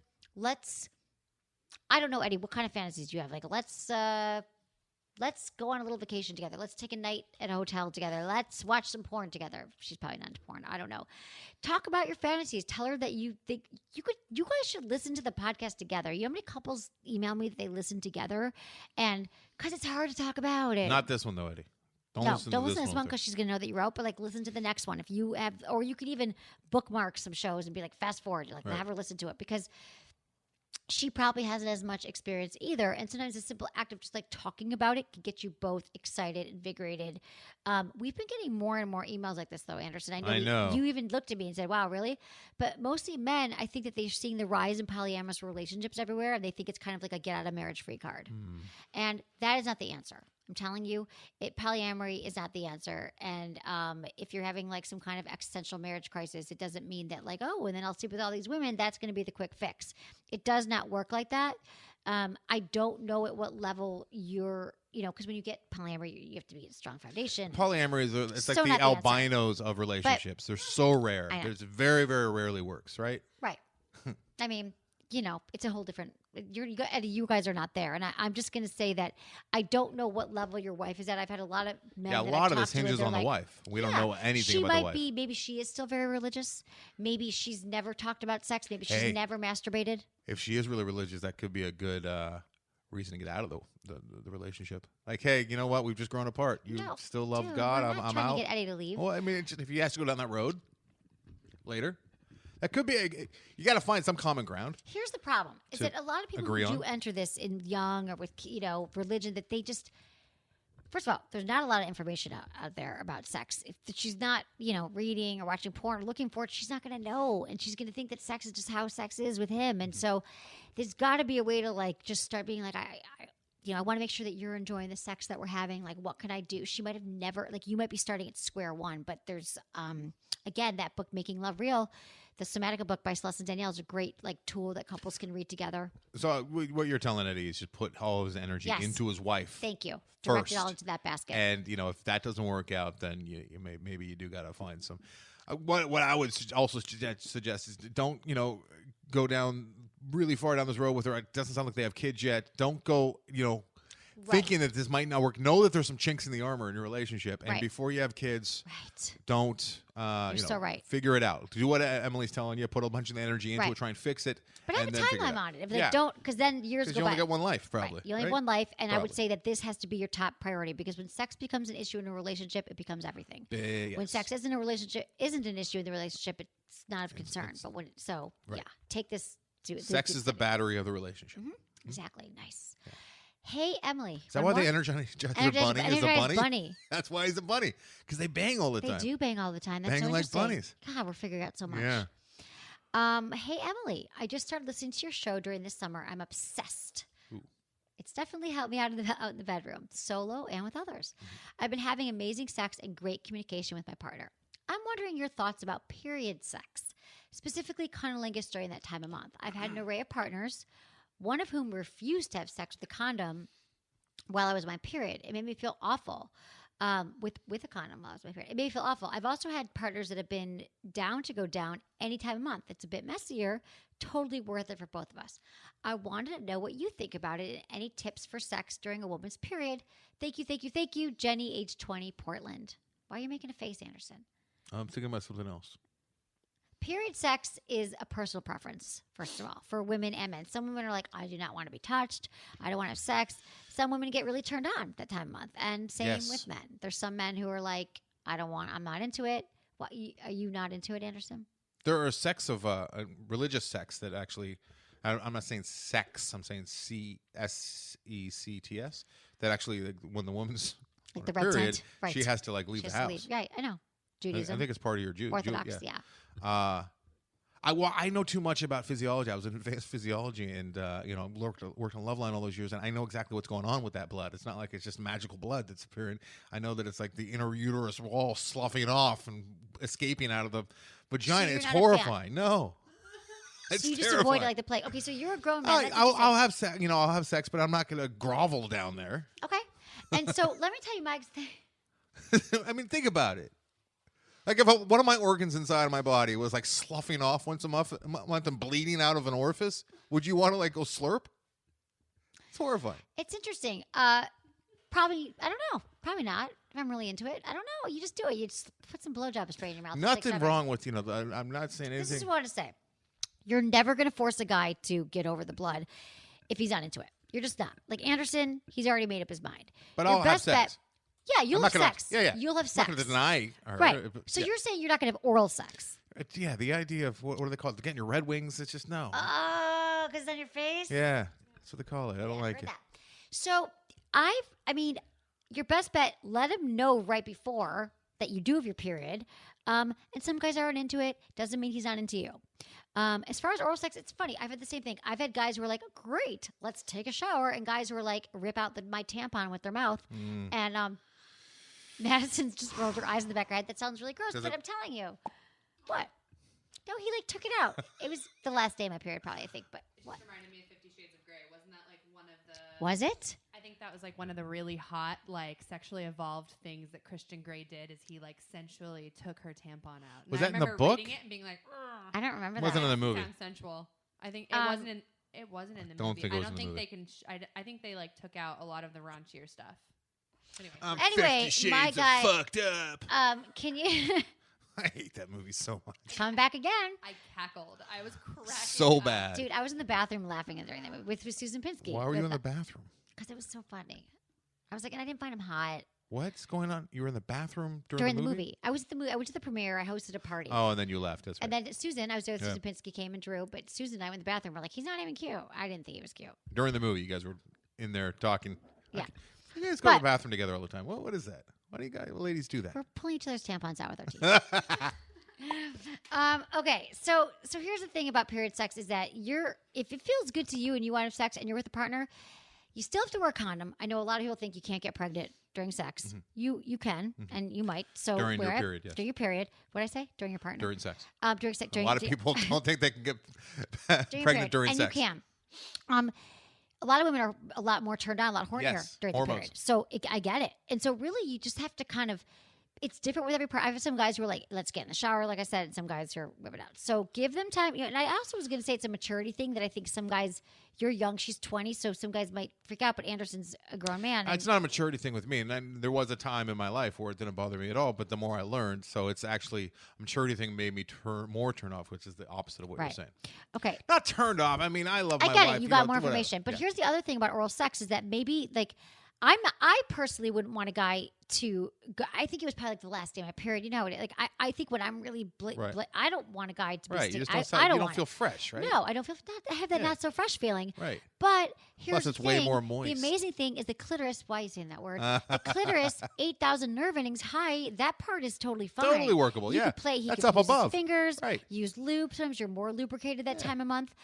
I don't know, Eddie, what kind of fantasies do you have? Like, let's go on a little vacation together. Let's take a night at a hotel together. Let's watch some porn together. She's probably not into porn. I don't know. Talk about your fantasies. Tell her that you think you guys should listen to the podcast together. You know how many couples email me that they listen together? And because it's hard to talk about it. Not this one, though, Eddie. Don't listen to to this one because she's going to know that you're out, but like listen to the next one. If you have, or you could even bookmark some shows and be like, fast forward, like Right. have her listen to it because she probably hasn't as much experience either. And sometimes a simple act of just like talking about it can get you both excited, invigorated. We've been getting more and more emails like this though, Anderson. I know. You even looked at me and said, wow, really? But mostly men, I think that they're seeing the rise in polyamorous relationships everywhere. And they think it's kind of like a get out of marriage free card. And that is not the answer. I'm telling you, polyamory is not the answer. And if you're having like some kind of existential marriage crisis, it doesn't mean that like, oh, and then I'll sleep with all these women. That's going to be the quick fix. It does not work like that. I don't know at what level you're, because when you get polyamory, you have to be a strong foundation. Polyamory it's like So the not the answer. albinos of relationships. They're so rare. I know. There's very, very rarely works, right? Right. I mean, it's a whole different. Eddie, you guys are not there, and I'm just going to say that I don't know what level your wife is at. I've had a lot of men. Yeah, a that lot I've of this talked to, hinges and on the they're like, wife. We don't know anything she about the might wife. be. Maybe she is still very religious. Maybe she's never talked about sex. Maybe she's Hey. never masturbated. If she is really religious, that could be a good reason to get out of the relationship. Like, hey, you know what? We've just grown apart. You No, still love dude, God. we're I'm not trying out. to get Eddie to leave. Well, I mean, if he has to go down that road later, that could be. You got to find some common ground. Here's the problem: is To that a lot of people agree who on. do enter this in young or with religion that they just. First of all, there's not a lot of information out there about sex. If she's not, reading or watching porn or looking for it, she's not going to know. And she's going to think that sex is just how sex is with him. And so there's got to be a way to like just start being like, I want to make sure that you're enjoying the sex that we're having. Like, what can I do? She might have never, like, you might be starting at square one, but there's, again, that book, Making Love Real, the Somatica book by Celeste and Danielle is a great, like, tool that couples can read together. So what you're telling Eddie is just put all of his energy into his wife. Thank you. Direct it all first. into that basket. And, if that doesn't work out, then maybe you do got to find some. What I would also suggest is don't, go down really far down this road with her. It doesn't sound like they have kids yet. Don't go, thinking that this might not work. Know that there's some chinks in the armor in your relationship. And before you have kids, don't, You're so right. figure it out. Do what Emily's telling you. Put a bunch of energy into it. Try and fix it. But have and a then figure timeline on it. If they don't, because then years go you by. only got one life, probably. Right. You only have one life. And I would say that this has to be your top priority, because when sex becomes an issue in a relationship, it becomes everything. Yes. When sex isn't an issue in the relationship, it's not of concern. But take this. Sex is the battery of the relationship. Mm-hmm. Exactly. Nice. Yeah. Hey, Emily. Is that why they energize their bunny is a bunny? That's why he's a bunny. Because they bang all the time. They do bang all the time. That's Banging so like interesting. bunnies. God, we're figuring out so much. Yeah. Hey, Emily. I just started listening to your show during this summer. I'm obsessed. Ooh. It's definitely helped me out in the bedroom, solo and with others. Mm-hmm. I've been having amazing sex and great communication with my partner. I'm wondering your thoughts about period sex, specifically cunnilingus during that time of month. I've had an array of partners, one of whom refused to have sex with a condom while I was on my period. It made me feel awful. With a condom while I was on my period. It made me feel awful. I've also had partners that have been down to go down any time of month. It's a bit messier, totally worth it for both of us. I wanted to know what you think about it and any tips for sex during a woman's period. Thank you. Jenny, age 20, Portland. Why are you making a face, Anderson? I'm thinking about something else. Period sex is a personal preference, first of all, for women and men. Some women are like, I do not want to be touched. I don't want to have sex. Some women get really turned on that time of month. And same with men. There's some men who are like, I'm not into it. What, are you not into it, Anderson? There are sects of religious sects that actually, I'm not saying sex, I'm saying sects, that actually, when the woman's like the period, red tent. Right. she has to leave the house. Right, I know. Judaism. I think it's part of your Orthodox, yeah. I know too much about physiology. I was in advanced physiology, and worked on Loveline all those years, and I know exactly what's going on with that blood. It's not like it's just magical blood that's appearing. I know that it's like the inner uterus wall sloughing off and escaping out of the vagina. So it's horrifying. No. It's so you just terrifying. avoid it like the plague. Okay, so you're a grown man. I'll have sex. I'll have sex, but I'm not going to grovel down there. Okay, and so let me tell you, Mike. I mean, think about it. Like if one of my organs inside of my body was like sloughing off once a month and bleeding out of an orifice, would you want to go slurp? It's horrifying. It's interesting. Probably, I don't know. Probably not. If I'm really into it, I don't know. You just do it. You just put some blowjob spray in your mouth. Nothing wrong with I'm not saying anything. This is what I want to say. You're never going to force a guy to get over the blood if he's not into it. You're just not. Like Anderson, he's already made up his mind. But I'll have sex. Yeah, you'll have sex. Yeah. You'll have sex. I'm not going to deny her. Right. So you're saying you're not going to have oral sex? Yeah, the idea of, what do they call it? Getting your Red Wings, it's just no. Oh, because it's on your face? Yeah, that's what they call it. I don't like it. That. So your best bet, let him know right before that you do have your period. And some guys aren't into it. Doesn't mean he's not into you. As far as oral sex, it's funny. I've had the same thing. I've had guys who are like, great, let's take a shower. And guys who are like, rip out my tampon with their mouth. And Madison's just rolled her eyes in the back of her head. That sounds really gross, but I'm telling you. What? No, he took it out. It was the last day of my period, probably, I think. But what? It just reminded me of 50 Shades of Grey. Wasn't that one of the... Was it? I think that was one of the really hot, sexually evolved things that Christian Grey did is he sensually took her tampon out. And was I that in the remember book? Reading it and being like, I don't remember that. Wasn't in the movie. Sounds sensual. I think it wasn't in. It wasn't in the movie. Think it was I don't in the think movie. they can. I think they took out a lot of the raunchier stuff. Anyway, 50 Shades my guy, of fucked up. Can you? I hate that movie so much. Come back again. I cackled. I was cracking so up. bad. Dude, I was in the bathroom laughing during that movie with Susan Pinsky. Why were you in the bathroom? Because it was so funny. I was like, and I didn't find him hot. What's going on? You were in the bathroom during the movie? I was at the movie. I went to the premiere. I hosted a party. Oh, and then you left. That's right. And then Susan, I was there with Susan Pinsky, came and Drew. But Susan and I went in the bathroom. We're like, he's not even cute. I didn't think he was cute. During the movie, you guys were in there talking. Yeah. You guys go to the bathroom together all the time. What is that? Why do you guys, ladies, do that? We're pulling each other's tampons out with our teeth. Okay, so here's the thing about period sex is that if it feels good to you and you want to have sex and you're with a partner, You still have to wear a condom. I know a lot of people think you can't get pregnant during sex. You can, and you might. So During your wear it period, yes. During your period. What did I say? During your partner. During sex. During sex. A lot of people don't think they can get pregnant during and sex. You can. A lot of women are a lot more turned on, a lot hornier Yes, during hormones. the period. So I get it. And so really, you just have to kind of. It's different with every part. I have some guys who are like, let's get in the shower, like I said, and some guys who are whipping out. So give them time. And I also was going to say it's a maturity thing that I think some guys, you're young, she's 20, so some guys might freak out, but Anderson's a grown man. It's not a maturity thing with me. And then there was a time in my life where it didn't bother me at all, but the more I learned, so it's actually a maturity thing made me turn off, which is the opposite of what you're saying. Okay. Not turned off. I mean, I love my I get wife. it. You got more whatever. information. But Yeah. here's the other thing about oral sex is that maybe like I personally wouldn't want a guy to go, I think it was probably like the last day of my period. You know, like I think when I'm really I don't want a guy to be Right. You just don't, I don't you don't want feel it. fresh, right? No, I don't feel I have that not so fresh feeling. Right. But here's Plus, it's the way thing. more moist. The amazing thing is the clitoris. Why are you saying that word? The clitoris, 8,000 nerve endings high. That part is totally fine. Totally workable, You yeah. could play. He That's could up use his above. fingers. Right. Use lube. Sometimes you're more lubricated that time of month.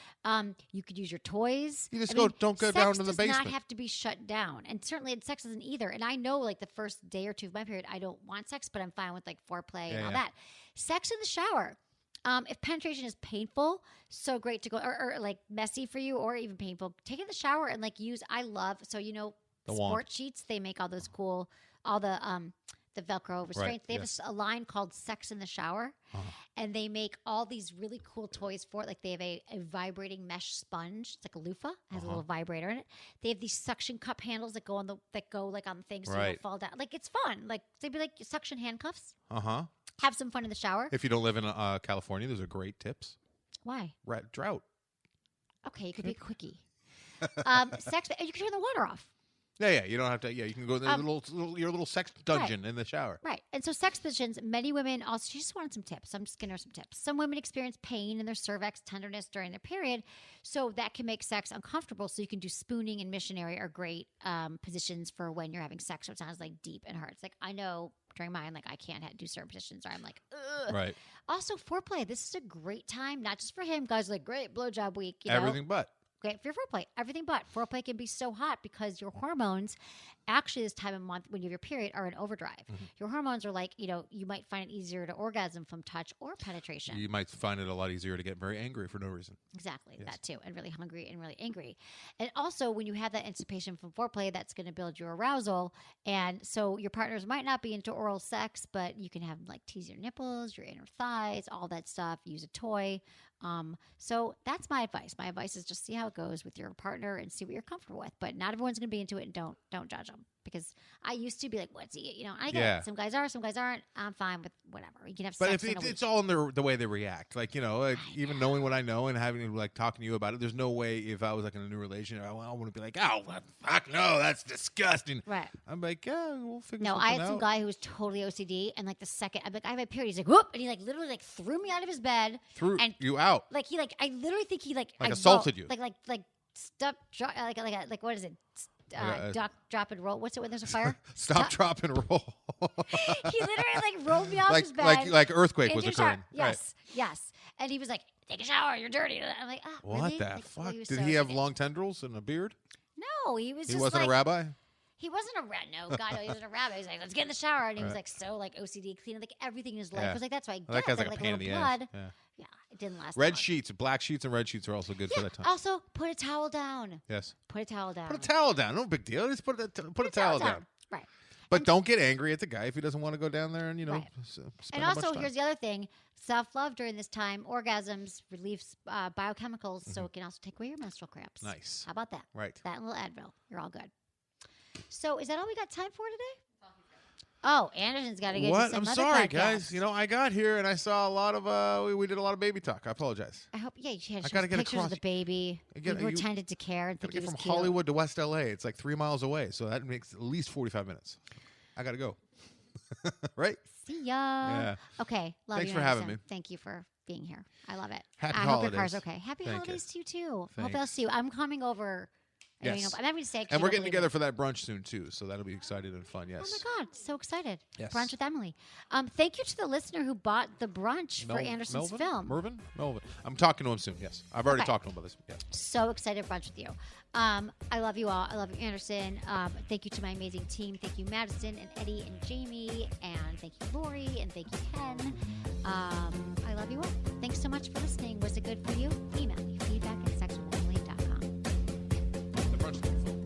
You could use your toys. You just I mean, don't go sex down to the does basement. not have to be shut down, and certainly sex isn't either. And I know, like the first day or two of my period, I don't want sex, but I'm fine with like foreplay and all that. Sex in the shower. If penetration is painful, so great to go, or like messy for you, or even painful, take it in the shower and like use. I love The sport wand. sheets. They make all those cool, all the Velcro restraints. Right, They have yes. a line called Sex in the Shower, and they make all these really cool toys for it. Like they have a vibrating mesh sponge. It's like a loofah. It has a little vibrator in it. They have these suction cup handles that go on the things so you Right. don't fall down. Like it's fun. Like they'd be like suction handcuffs. Have some fun in the shower. If you don't live in California, those are great tips. Why? Drought. Okay, you could be a quickie. Sex. You can turn the water off. Yeah. You don't have to. Yeah, you can go in your little sex dungeon in the shower. Right. And so sex positions, many women also, she just wanted some tips. I'm just giving her some tips. Some women experience pain in their cervix, tenderness during their period. So that can make sex uncomfortable. So you can do spooning and missionary are great positions for when you're having sex. So it sounds like deep and hard. It's like, I know during mine, like I can't do certain positions or I'm like, ugh. Right. Also, foreplay. This is a great time, not just for him. Guys are like, great, blowjob week. You know? Everything but. Great for your foreplay. Everything but. Foreplay can be so hot because your hormones, actually this time of month when you have your period, are in overdrive. Your hormones are like, you might find it easier to orgasm from touch or penetration. You might find it a lot easier to get very angry for no reason. Exactly. Yes. That too. And really hungry and really angry. And also when you have that anticipation from foreplay, that's going to build your arousal. And so your partners might not be into oral sex, but you can have them like tease your nipples, your inner thighs, all that stuff. Use a toy. So that's my advice. My advice is just see how it goes with your partner and see what you're comfortable with. But not everyone's going to be into it, and don't judge them. Because I used to be like, what's he? I get it. Some guys are, some guys aren't. I'm fine with whatever. You can have But sex if in a week. it's all in the way they react, like even knowing what I know and having like talking to you about it, there's no way if I was like in a new relationship, I want to be like, oh fuck no, that's disgusting. Right. I'm like, yeah, we'll figure. No, something I had some out. guy who was totally OCD, and like the second I'm like, I have a period. He's like, whoop, and he like literally like threw me out of his bed, Threw and you out. like he like I literally think he like assaulted you. like stop like what is it? Drop and roll. What's it when there's a fire? Stop, drop, and roll. He literally like rolled me off his bed. like earthquake was into the shower. occurring. Yes, yes. And he was like, "Take a shower. You're dirty." I'm like, "Ah, What really?" the Like, fuck? was Did so he have OCD. long tendrils and a beard? No, he was. He just wasn't like, a rabbi. He wasn't a rabbi. No, God, no, he wasn't a rabbi. He was like, let's get in the shower. And he was like so like OCD, cleaning like everything in his life. Yeah. I was like, that's why I get That guy's that, like a pain in the little ass. blood. Yeah. Yeah, it didn't last. Red long. sheets, black sheets, and red sheets are also good for Yeah. that time. Also, put a towel down. Yes. Put a towel down. Put a towel down. No big deal. Just put a towel down. Right. But don't get angry at the guy if he doesn't want to go down there and Right. spend And a bunch also, of time. here's the other thing: self-love during this time, orgasms release biochemicals, so it can also take away your menstrual cramps. Nice. How about that? Right. That and a little Advil. You're all good. So, is that all we got time for today? Oh, Anderson's got to get What? to some I'm other sorry, podcast. guys. I got here and I saw a lot of. We did a lot of baby talk. I apologize. I hope. Yeah, she had I shows gotta get pictures across- of the baby. Again, We pretended to care and Gotta think he get was from cute. Hollywood to West LA. It's like 3 miles away, so that makes at least 45 minutes. I gotta go. Right? See ya. Yeah. Okay. Love Thanks you, for having Anderson. me. Thank you for being here. I love it. Happy I hope your car's holidays. okay. Happy Thank you. holidays to you too. Hope I'll Thanks. see you. I'm coming over Yes. I'm having to say, And we're getting together for that brunch soon, too. So that'll be exciting and fun. Yes. Oh, my God. So excited. Yes. Brunch with Emily. Thank you to the listener who bought the brunch for Anderson's film. Melvin? I'm talking to him soon, yes. I've already talked to him about this. Yeah. So excited to brunch with you. I love you all. I love you, Anderson. Thank you to my amazing team. Thank you, Madison and Eddie and Jamie. And thank you, Lori. And thank you, Ken. I love you all. Thanks so much for listening. Was it good for you? Email me feedback@sexwithemily.com. The brunch will be fun.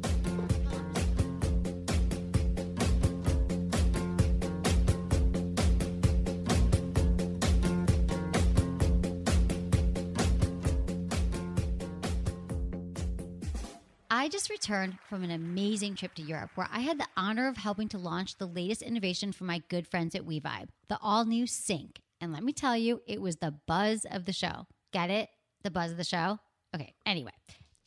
I just returned from an amazing trip to Europe where I had the honor of helping to launch the latest innovation from my good friends at WeVibe, the all-new Sync. And let me tell you, it was the buzz of the show. Get it? The buzz of the show? Okay, anyway.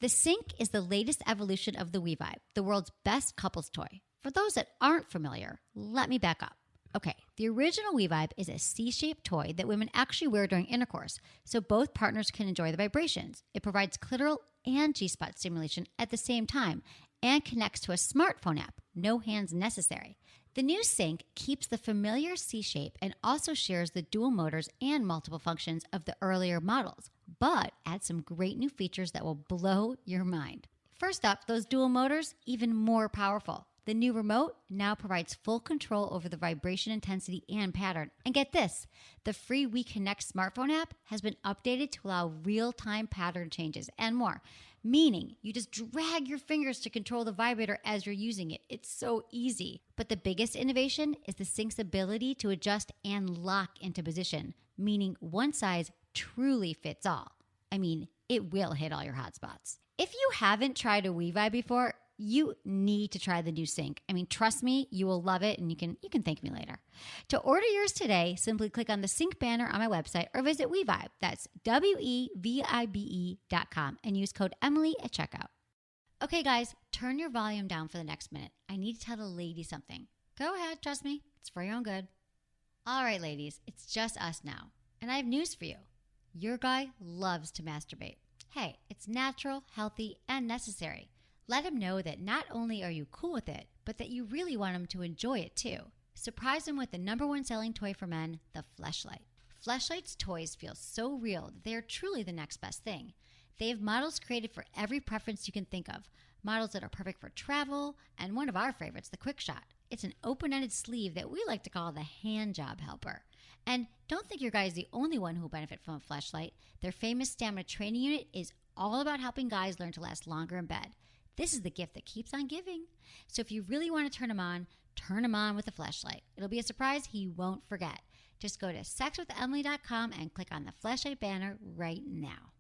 The Sync is the latest evolution of the WeVibe, the world's best couples toy. For those that aren't familiar, let me back up. Okay, the original WeVibe is a C-shaped toy that women actually wear during intercourse, so both partners can enjoy the vibrations. It provides clitoral and G-spot stimulation at the same time and connects to a smartphone app. No hands necessary. The new Sync keeps the familiar C-shape and also shares the dual motors and multiple functions of the earlier models, but adds some great new features that will blow your mind. First up, those dual motors, even more powerful. The new remote now provides full control over the vibration intensity and pattern. And get this, the free WeConnect smartphone app has been updated to allow real-time pattern changes and more, meaning you just drag your fingers to control the vibrator as you're using it. It's so easy. But the biggest innovation is the Sync's ability to adjust and lock into position, meaning one size truly fits all. I mean, it will hit all your hot spots. If you haven't tried a WeVibe before, you need to try the new Sync. I mean, trust me, you will love it, and you can thank me later. To order yours today, simply click on the Sync banner on my website or visit WeVibe. That's WeVibe.com and use code Emily at checkout. Okay, guys, turn your volume down for the next minute. I need to tell the ladies something. Go ahead, trust me. It's for your own good. All right, ladies, it's just us now, and I have news for you. Your guy loves to masturbate. Hey, it's natural, healthy, and necessary. Let him know that not only are you cool with it, but that you really want him to enjoy it too. Surprise him with the #1 selling toy for men, the Fleshlight. Fleshlight's toys feel so real that they are truly the next best thing. They have models created for every preference you can think of. Models that are perfect for travel, and one of our favorites, the Quick Shot. It's an open-ended sleeve that we like to call the hand job helper. And don't think your guy is the only one who will benefit from a Fleshlight. Their famous stamina training unit is all about helping guys learn to last longer in bed. This is the gift that keeps on giving. So if you really want to turn him on with a Fleshlight. It'll be a surprise he won't forget. Just go to sexwithemily.com and click on the Fleshlight banner right now.